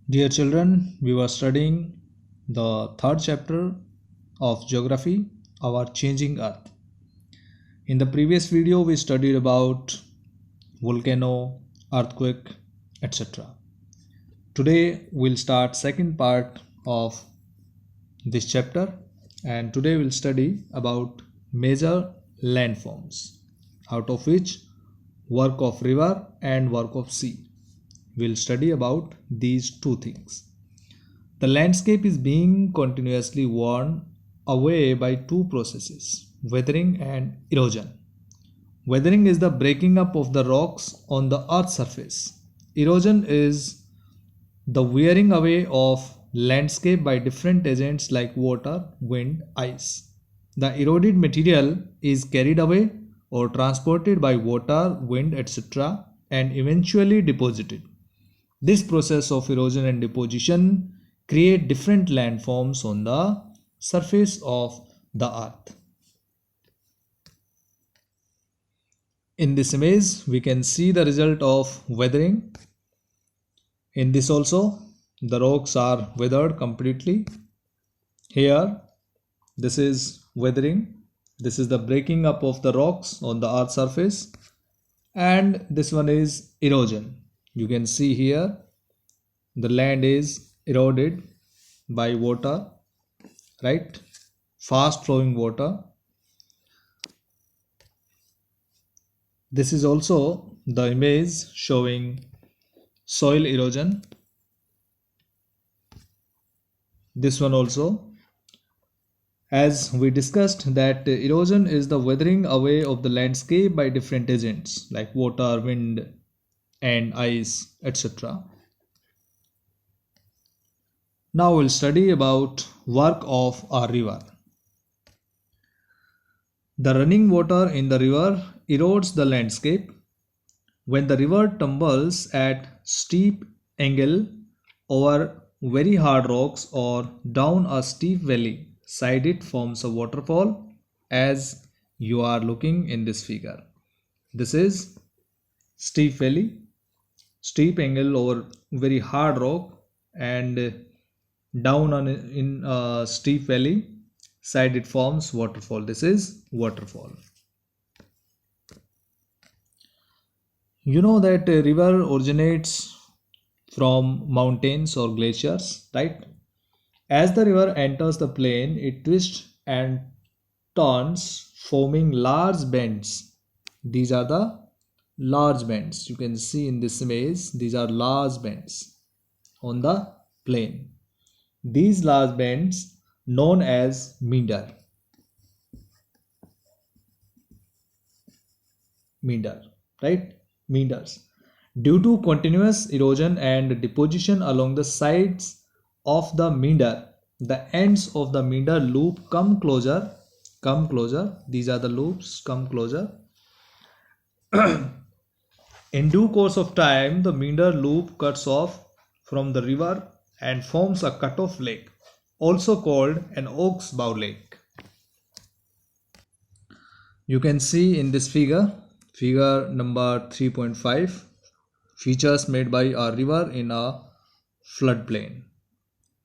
Dear children, we were studying the third chapter of Geography, Our Changing Earth. In the previous video, we studied about volcano, earthquake, etc. Today, we'll start second part of this chapter, and today we'll study about major landforms, out of which work of river and work of sea. We'll study about these two things. The landscape is being continuously worn away by two processes, weathering and erosion. Weathering is the breaking up of the rocks on the earth's surface. Erosion is the wearing away of landscape by different agents like water, wind, ice. The eroded material is carried away or transported by water, wind, etc. and eventually deposited. This process of erosion and deposition create different landforms on the surface of the earth. In this image, we can see the result of weathering. In this also, the rocks are weathered completely. Here, this is weathering. This is the breaking up of the rocks on the earth surface. And this one is erosion. You can see here, the land is eroded by water, right? Fast flowing water. This is also the image showing soil erosion. This one also, as we discussed, that erosion is the weathering away of the landscape by different agents like water, wind and ice, etc. Now we'll study about work of a river. The running water in the river erodes the landscape. When the river tumbles at steep angle over very hard rocks or down a steep valley side, it forms a waterfall as you are looking in this figure. This is steep valley, steep angle over very hard rock, and down in a steep valley side it forms waterfall. This is waterfall. You know that a river originates from mountains or glaciers, right? As the river enters the plain, it twists and turns, forming large bends. These are the large bends. You can see in this image, these are large bends on the plain. These large bends known as meander. Meander, right? Meanders. Due to continuous erosion and deposition along the sides of the meander, the ends of the meander loop come closer. These are the loops, come closer. In due course of time, the meander loop cuts off from the river and forms a cut-off lake, also called an oxbow lake. You can see in this figure number 3.5, features made by a river in a floodplain.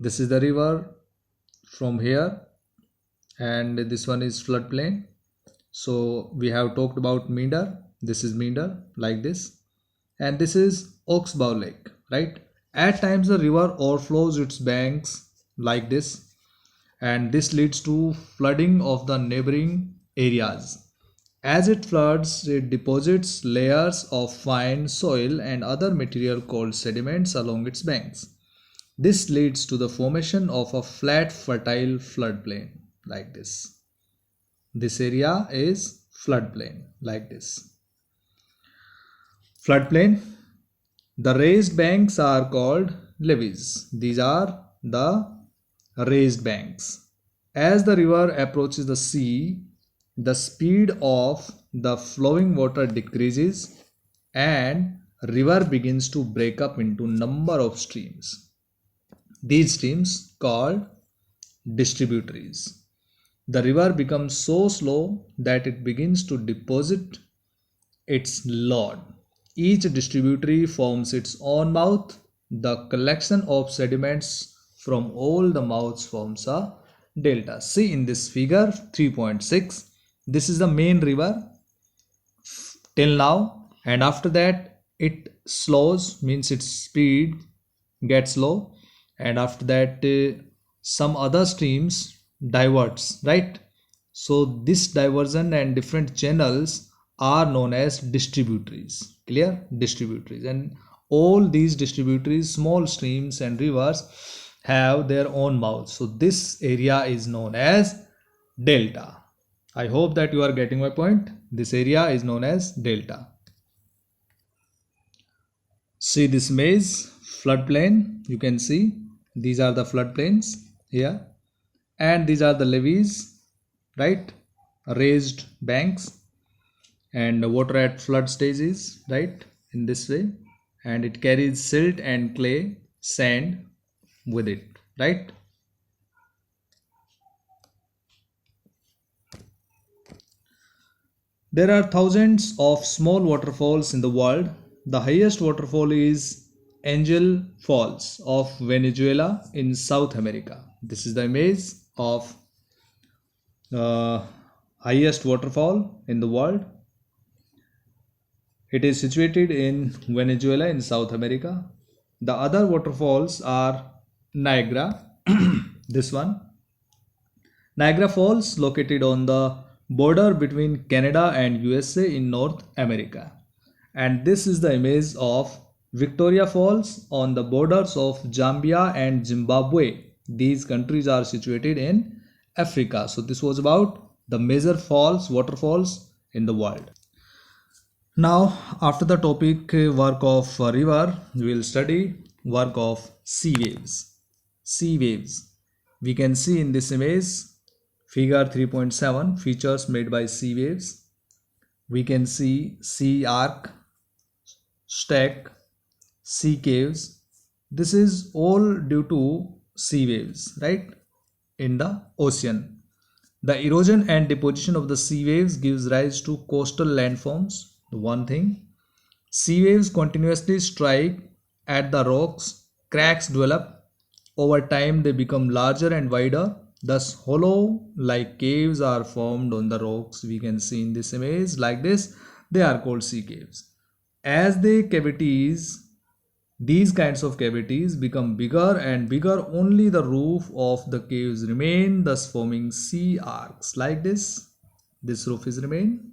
This is the river from here, and this one is floodplain. So we have talked about meander. This is meander like this, and this is oxbow lake, right? At times the river overflows its banks like this, and this leads to flooding of the neighboring areas. As it floods, it deposits layers of fine soil and other material called sediments along its banks. This leads to the formation of a flat, fertile floodplain like this. This area is floodplain like this. Floodplain. The raised banks are called levees. These are the raised banks. As the river approaches the sea, the speed of the flowing water decreases and river begins to break up into number of streams. These streams called distributaries. The river becomes so slow that it begins to deposit its load. Each distributary forms its own mouth The collection of sediments from all the mouths forms a delta. See in this figure 3.6, this is the main river till now, and after that it slows, means its speed gets low, and after that some other streams diverts, right? So this diversion and different channels are known as distributaries. Clear? Distributaries. And all these distributaries, small streams and rivers, have their own mouths. So this area is known as delta. I hope that you are getting my point. This area is known as delta. See this maze, floodplain. You can see these are the floodplains here, and these are the levees, right? Raised banks, and water at flood stages, right? In this way, and it carries silt and clay, sand with it, right? There are thousands of small waterfalls in the world. The highest waterfall is Angel Falls of Venezuela in South America. This is the image of highest waterfall in the world. It is situated in Venezuela in South America. The other waterfalls are Niagara, this one. Niagara Falls, located on the border between Canada and USA in North America. And this is the image of Victoria Falls on the borders of Zambia and Zimbabwe. These countries are situated in Africa. So this was about the major falls, waterfalls in the world. Now, after the topic work of river, we will study work of sea waves. Sea waves. We can see in this image, figure 3.7, features made by sea waves. We can see sea arc, stack, sea caves. This is all due to sea waves, right? In the ocean. The erosion and deposition of the sea waves gives rise to coastal landforms. One thing, sea waves continuously strike at the rocks, cracks develop. Over time they become larger and wider, thus hollow like caves are formed on the rocks. We can see in this image like this. They are called sea caves. As these kinds of cavities become bigger and bigger, only the roof of the caves remain, thus forming sea arcs like this. This roof is remain.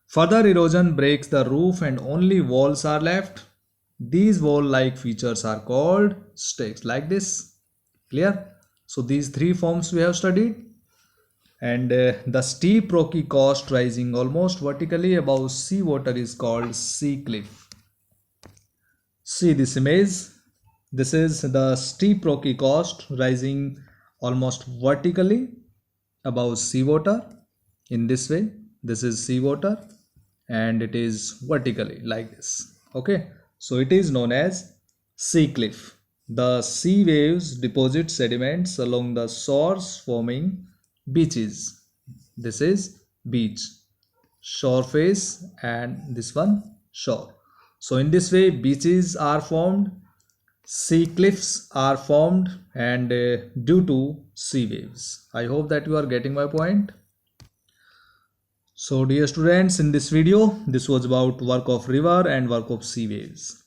Further erosion breaks the roof and only walls are left. These wall-like features are called stacks like this. Clear? So these three forms we have studied. And the steep rocky coast rising almost vertically above seawater is called sea cliff. See this image. This is the steep rocky coast rising almost vertically above seawater. In this way, this is seawater and it is vertically like this. Okay, so it is known as sea cliff. The sea waves deposit sediments along the shores forming beaches. This is beach, shore face, and this one shore. So in this way beaches are formed, sea cliffs are formed, and due to sea waves. I hope that you are getting my point. So dear students, in this video, this was about work of river and work of sea waves.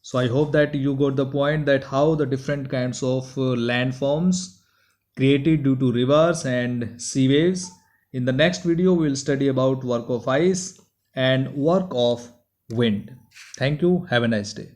So I hope that you got the point that how the different kinds of landforms created due to rivers and sea waves. In the next video, we will study about work of ice and work of wind. Thank you. Have a nice day.